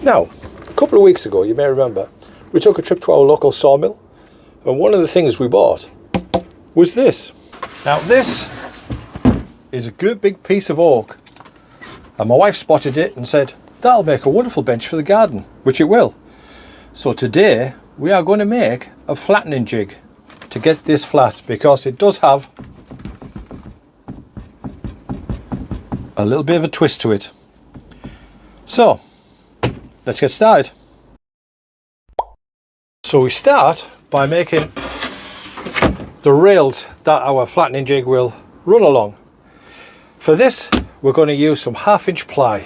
Now, a couple of weeks ago, you may remember, we took a trip to our local sawmill, and one of the things we bought was this. Now this is a good big piece of oak, and my wife spotted it and said, that'll make a wonderful bench for the garden, which it will. So today we are going to make a flattening jig to get this flat, because it does have a little bit of a twist to it. So let's get started. So we start by making the rails that our flattening jig will run along. For this we're going to use some 1/2 inch ply.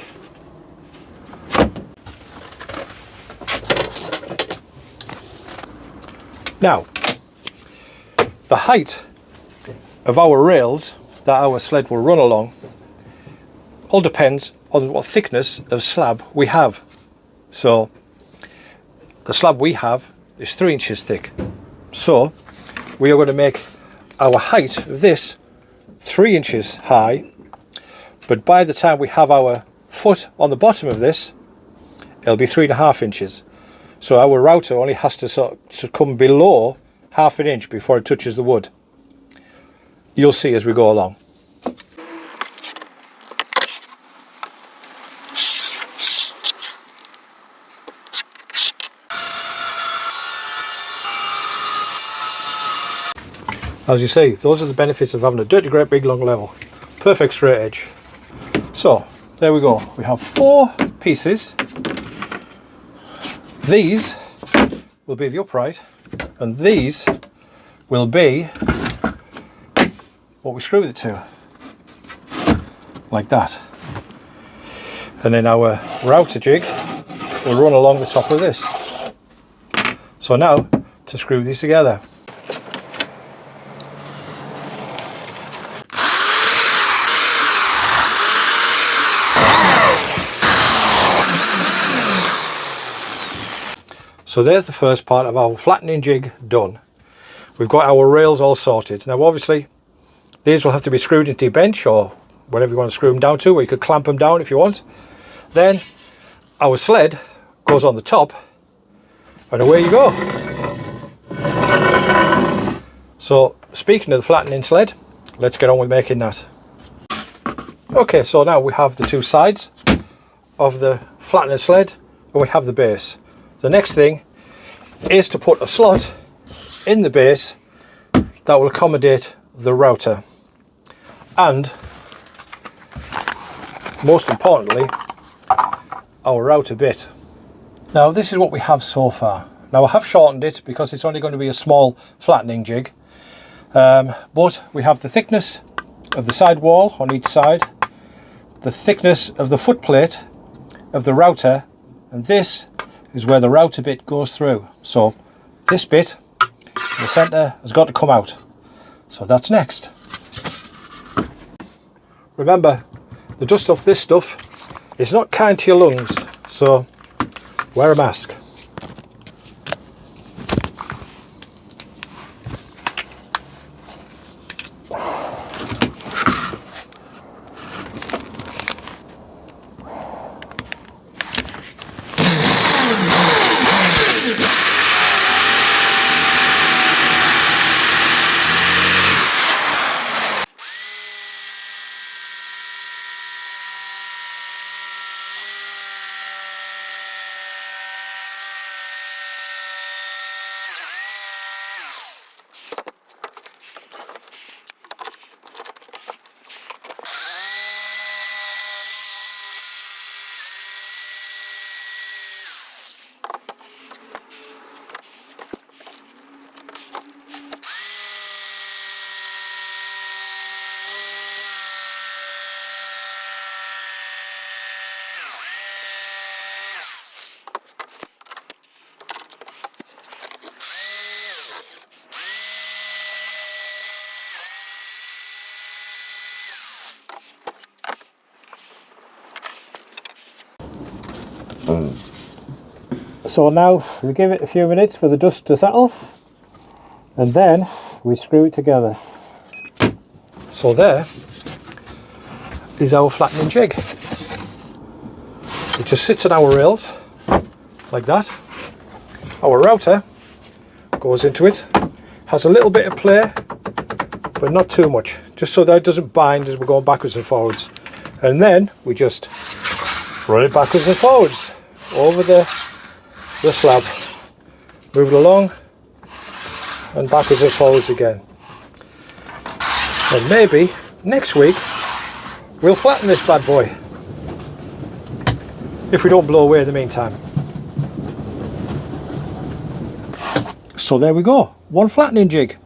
Now, the height of our rails that our sled will run along all depends on what thickness of slab we have. So the slab we have is 3 inches thick. So we are going to make our height of this 3 inches high, but by the time we have our foot on the bottom of this, it'll be 3.5 inches. So our router only has to come below 1/2 inch before it touches the wood. You'll see as we go along. As you see, those are the benefits of having a dirty great big long level. Perfect straight edge. So there we go. We have 4 pieces. These will be the upright, and these will be what we screw it to, like that. And then our router jig will run along the top of this. So now to screw these together. So there's the first part of our flattening jig done. We've got our rails all sorted. Now obviously these will have to be screwed into your bench or whatever you want to screw them down to, or you could clamp them down if you want. Then our sled goes on the top and away you go. So speaking of the flattening sled, let's get on with making that. Okay, so now we have the 2 sides of the flattening sled and we have the base. The next thing is to put a slot in the base that will accommodate the router, and most importantly our router bit. Now this is what we have so far. Now I have shortened it because it's only going to be a small flattening jig, but we have the thickness of the side wall on each side, the thickness of the foot plate of the router, and this is where the router bit goes through. So this bit in the centre has got to come out. So that's next. Remember, the dust off this stuff is not kind to your lungs, so wear a mask. So now we give it a few minutes for the dust to settle, and then we screw it together. So there is our flattening jig. It just sits on our rails, like that. Our router goes into it, has a little bit of play, but not too much, just so that it doesn't bind as we're going backwards and forwards. And then we just run it backwards and forwards over the slab, move it along and backwards and forwards again. And maybe next week we'll flatten this bad boy, if we don't blow away in the meantime. So there we go, one flattening jig.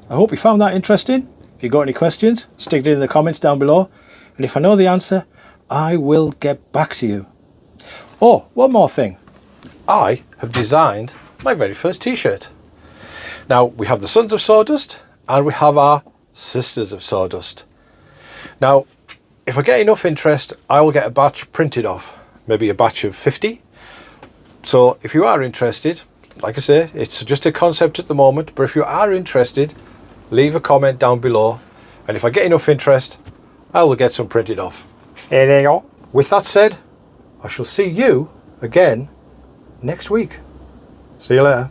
I hope you found that interesting. If you've got any questions, stick it in the comments down below, and if I know the answer, I will get back to you. Oh, one more thing. I have designed my very first t-shirt. Now, we have the Sons of Sawdust and we have our Sisters of Sawdust. Now, if I get enough interest, I will get a batch printed off, maybe a batch of 50. So if you are interested, like I say, it's just a concept at the moment, but if you are interested, leave a comment down below, and if I get enough interest, I will get some printed off. With that said, I shall see you again next week. See you later.